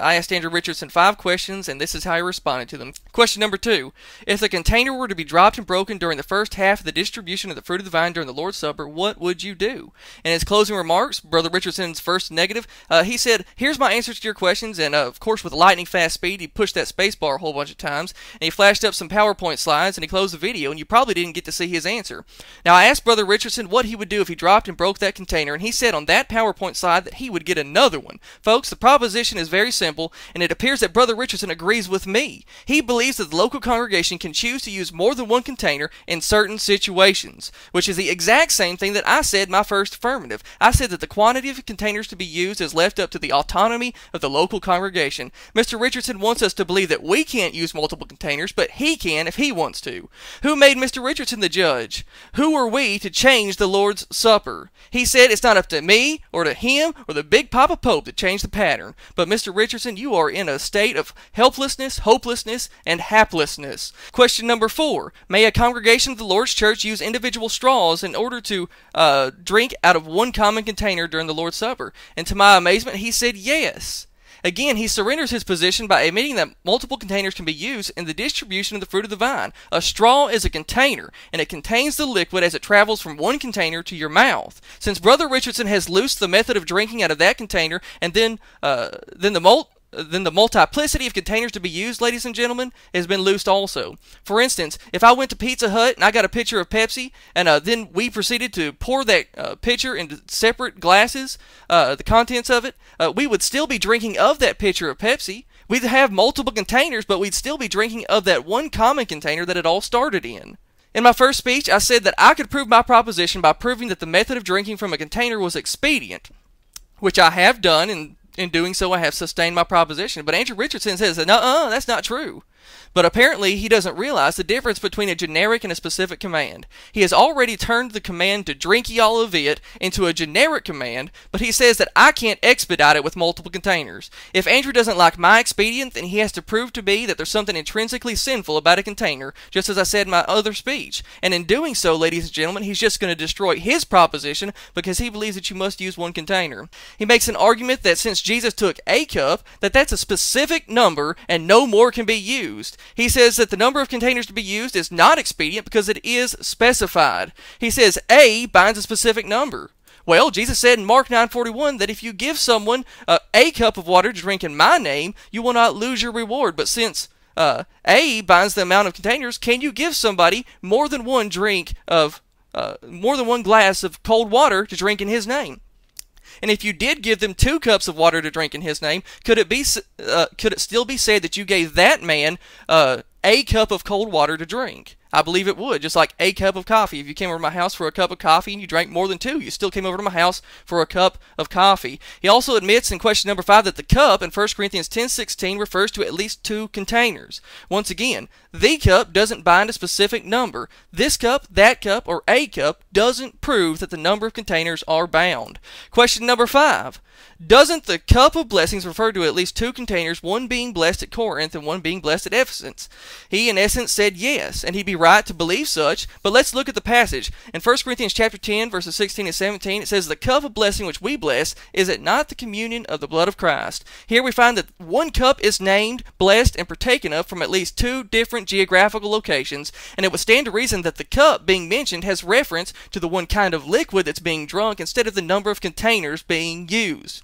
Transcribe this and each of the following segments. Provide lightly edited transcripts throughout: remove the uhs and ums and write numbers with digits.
I asked Andrew Richardson 5 questions, and this is how he responded to them. Question number 2. If the container were to be dropped and broken during the first half of the distribution of the fruit of the vine during the Lord's Supper, what would you do? In his closing remarks, Brother Richardson's first negative, he said, here's my answers to your questions, and of course with lightning fast speed, he pushed that space bar a whole bunch of times, and he flashed up some PowerPoint slides, and he closed the video, and you probably didn't get to see his answer. Now, I asked Brother Richardson what he would do if he dropped and broke that container, and he said on that PowerPoint slide that he would get another one. Folks, the proposition is very simple, and it appears that Brother Richardson agrees with me. He believes that the local congregation can choose to use more than one container in certain situations, which is the exact same thing that I said in my first affirmative. I said that the quantity of containers to be used is left up to the autonomy of the local congregation. Mr. Richardson wants us to believe that we can't use multiple containers, but he can if he wants to. Who made Mr. Richardson the judge? Who are we to change the Lord's Supper? He said it's not up to me or to him or the big Papa Pope to change the pattern. But Mr. Richardson, you are in a state of helplessness, hopelessness, and haplessness. Question number 4. May a congregation of the Lord's Church use individual straws in order to drink out of one common container during the Lord's Supper? And to my amazement, he said yes. Again, he surrenders his position by admitting that multiple containers can be used in the distribution of the fruit of the vine. A straw is a container, and it contains the liquid as it travels from one container to your mouth. Since Brother Richardson has loosed the method of drinking out of that container, and then the multiplicity of containers to be used, ladies and gentlemen, has been loosed also. For instance, if I went to Pizza Hut and I got a pitcher of Pepsi, and then we proceeded to pour that pitcher into separate glasses, the contents of it, we would still be drinking of that pitcher of Pepsi. We'd have multiple containers, but we'd still be drinking of that one common container that it all started in. In my first speech, I said that I could prove my proposition by proving that the method of drinking from a container was expedient, which I have done, and in doing so, I have sustained my proposition. But Andrew Richardson says, nuh-uh, that's not true. But apparently, he doesn't realize the difference between a generic and a specific command. He has already turned the command to drink ye all of it into a generic command, but he says that I can't expedite it with multiple containers. If Andrew doesn't like my expedient, then he has to prove to me that there's something intrinsically sinful about a container, just as I said in my other speech. And in doing so, ladies and gentlemen, he's just going to destroy his proposition because he believes that you must use one container. He makes an argument that since Jesus took a cup, that's a specific number and no more can be used. He says that the number of containers to be used is not expedient because it is specified. He says A binds a specific number. Well, Jesus said in Mark 9:41 that if you give someone a cup of water to drink in my name, you will not lose your reward. But since A binds the amount of containers, can you give somebody more than one glass of cold water to drink in his name? And if you did give them 2 cups of water to drink in his name, could it still be said that you gave that man a cup of cold water to drink? I believe it would, just like a cup of coffee. If you came over to my house for a cup of coffee and you drank more than 2, you still came over to my house for a cup of coffee. He also admits in question number 5 that the cup in 1 Corinthians 10:16 refers to at least 2 containers. Once again, the cup doesn't bind a specific number. This cup, that cup, or a cup doesn't prove that the number of containers are bound. Question number 5. Doesn't the cup of blessings refer to at least 2 containers, one being blessed at Corinth and one being blessed at Ephesus? He, in essence, said yes, and he'd be right to believe such, but let's look at the passage. In 1 Corinthians chapter 10, verses 16 and 17, it says, the cup of blessing which we bless, is it not the communion of the blood of Christ? Here we find that one cup is named, blessed, and partaken of from at least 2 different geographical locations, and it would stand to reason that the cup being mentioned has reference to the one kind of liquid that's being drunk instead of the number of containers being used.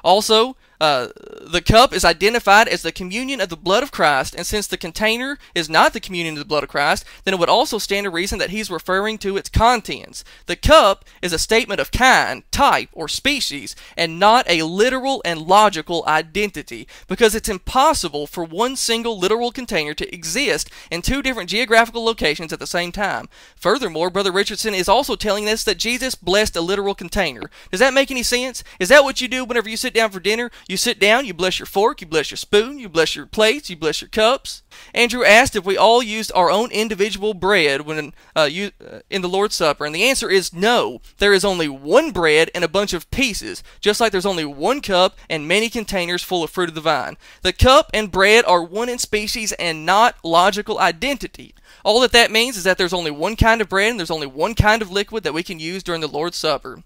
Also, the cup is identified as the communion of the blood of Christ, and since the container is not the communion of the blood of Christ, then it would also stand to reason that he's referring to its contents. The cup is a statement of kind, type, or species, and not a literal and logical identity, because it's impossible for one single literal container to exist in 2 different geographical locations at the same time. Furthermore, Brother Richardson is also telling us that Jesus blessed a literal container. Does that make any sense? Is that what you do whenever you sit down for dinner? You sit down, you bless your fork, you bless your spoon, you bless your plates, you bless your cups. Andrew asked if we all used our own individual bread when in the Lord's Supper, and the answer is no. There is only one bread and a bunch of pieces, just like there's only one cup and many containers full of fruit of the vine. The cup and bread are one in species and not logical identity. All that means is that there's only one kind of bread and there's only one kind of liquid that we can use during the Lord's Supper.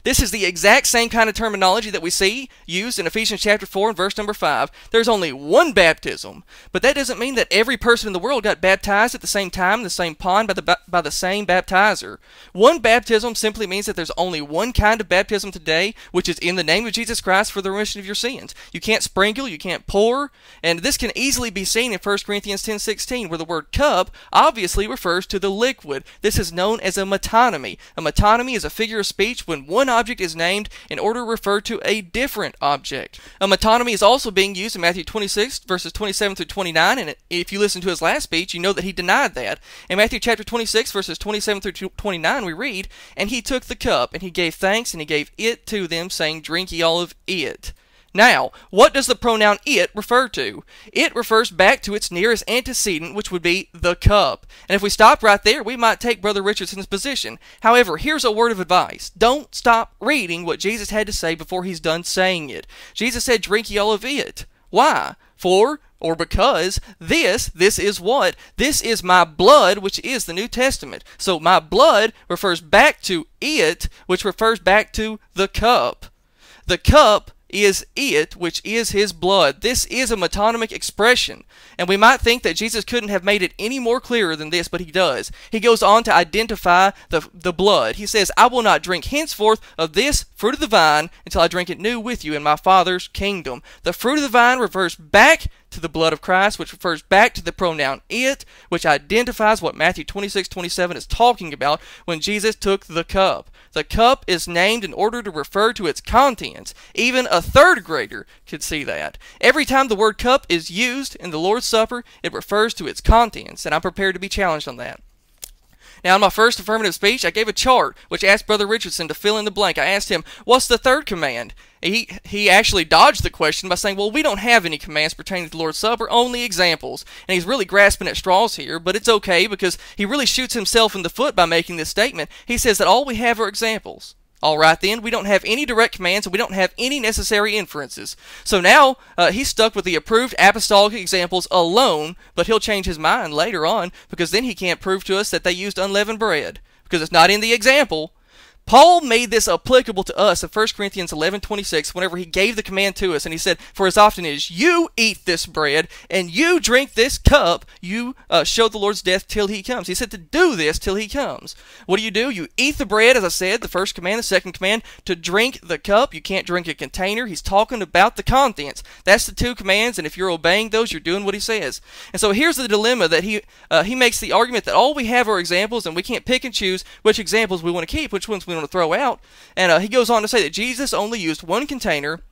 This is the exact same kind of terminology that we see used in Ephesians chapter 4 and verse number 5. There's only one baptism, but that doesn't mean that every person in the world got baptized at the same time in the same pond by the same baptizer. One baptism simply means that there's only one kind of baptism today, which is in the name of Jesus Christ for the remission of your sins. You can't sprinkle, you can't pour, and this can easily be seen in 1 Corinthians 10:16, where the word cup obviously refers to the liquid. This is known as a metonymy. A metonymy is a figure of speech when one object is named in order to refer to a different object. A metonymy is also being used in Matthew 26, verses 27 through 29, and if you listen to his last speech, you know that he denied that. In Matthew chapter 26, verses 27 through 29, we read, "And he took the cup, and he gave thanks, and he gave it to them, saying, Drink ye all of it." Now, what does the pronoun it refer to? It refers back to its nearest antecedent, which would be the cup. And if we stopped right there, we might take Brother Richardson's position. However, here's a word of advice. Don't stop reading what Jesus had to say before he's done saying it. Jesus said, Drink ye all of it. Why? For, or because, this is what? This is my blood, which is the New Testament. So my blood refers back to it, which refers back to the cup. The cup is it, which is his blood. This is a metonymic expression, and we might think that Jesus couldn't have made it any more clearer than this, but he does. He goes on to identify the blood. He says, I will not drink henceforth of this fruit of the vine until I drink it new with you in my Father's kingdom. The fruit of the vine refers back to the blood of Christ, which refers back to the pronoun it, which identifies what Matthew 26:27 is talking about when Jesus took the cup. The cup is named in order to refer to its contents. Even a third grader could see that. Every time the word cup is used in the Lord's Supper, it refers to its contents, and I'm prepared to be challenged on that. Now, in my first affirmative speech, I gave a chart which asked Brother Richardson to fill in the blank. I asked him, what's the third command? He actually dodged the question by saying, well, we don't have any commands pertaining to the Lord's Supper, only examples. And he's really grasping at straws here, but it's okay because he really shoots himself in the foot by making this statement. He says that all we have are examples. All right then, we don't have any direct commands and we don't have any necessary inferences. So now he's stuck with the approved apostolic examples alone, but he'll change his mind later on because then he can't prove to us that they used unleavened bread because it's not in the example. Paul made this applicable to us in 1 Corinthians 11:26 whenever he gave the command to us, and he said, for as often as you eat this bread and you drink this cup, you show the Lord's death till he comes. He said to do this till he comes. What do? You eat the bread, as I said, the first command. The second command, to drink the cup. You can't drink a container. He's talking about the contents. That's the two commands, and if you're obeying those, you're doing what he says. And so here's the dilemma that he makes the argument that all we have are examples, and we can't pick and choose which examples we want to keep, which ones we want to throw out. And he goes on to say that Jesus only used one container,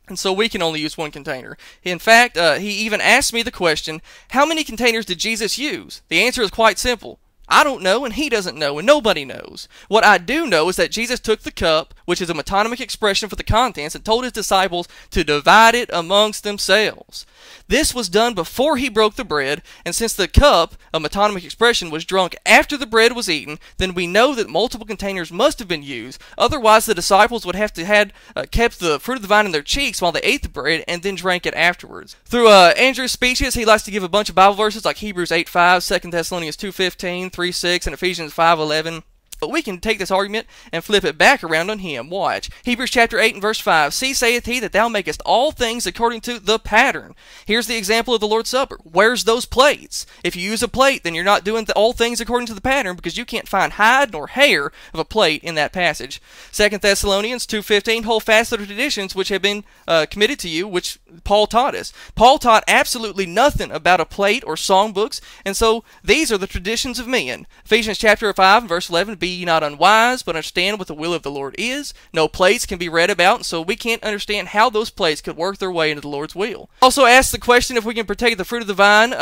and so we can only use one container. In fact, he even asked me the question, how many containers did Jesus use? The answer is quite simple. I don't know, and he doesn't know, and nobody knows. What I do know is that Jesus took the cup, which is a metonymic expression for the contents, and told his disciples to divide it amongst themselves. This was done before he broke the bread, and since the cup, a metonymic expression, was drunk after the bread was eaten, then we know that multiple containers must have been used. Otherwise, the disciples would have to have kept the fruit of the vine in their cheeks while they ate the bread and then drank it afterwards. Through Andrew's speeches, he likes to give a bunch of Bible verses like Hebrews 8:5, 2 Thessalonians 2:15, 3:6, and Ephesians 5:11. But we can take this argument and flip it back around on him. Watch. Hebrews chapter 8 and verse 5. See, saith he, that thou makest all things according to the pattern. Here's the example of the Lord's Supper. Where's those plates? If you use a plate, then you're not doing all things according to the pattern because you can't find hide nor hair of a plate in that passage. 2 Thessalonians 2:15. Hold fast to the traditions which have been committed to you, which Paul taught us. Paul taught absolutely nothing about a plate or songbooks, and so these are the traditions of men. Ephesians chapter 5 and verse 11. Be ye not unwise, but understand what the will of the Lord is. No plates can be read about, and so we can't understand how those plates could work their way into the Lord's will. Also asked the question if we can partake the fruit of the vine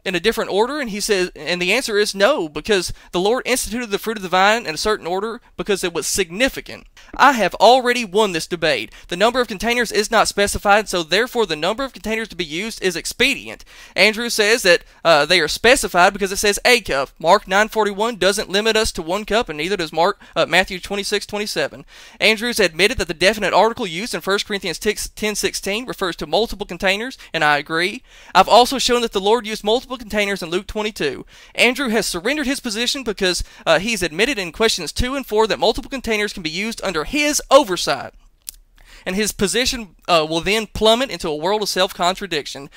in a different order, and he says, and the answer is no, because the Lord instituted the fruit of the vine in a certain order because it was significant. I have already won this debate. The number of containers is not specified, so therefore the number of containers to be used is expedient. Andrew says that they are specified because it says a cup. Mark 9:41 doesn't limit us to one cup, and neither does Matthew 26:27. Andrews admitted that the definite article used in 1 Corinthians 10:16 refers to multiple containers, and I agree. I've also shown that the Lord used multiple containers in Luke 22. Andrew has surrendered his position because he's admitted in questions 2 and 4 that multiple containers can be used under his oversight. And his position will then plummet into a world of self-contradiction.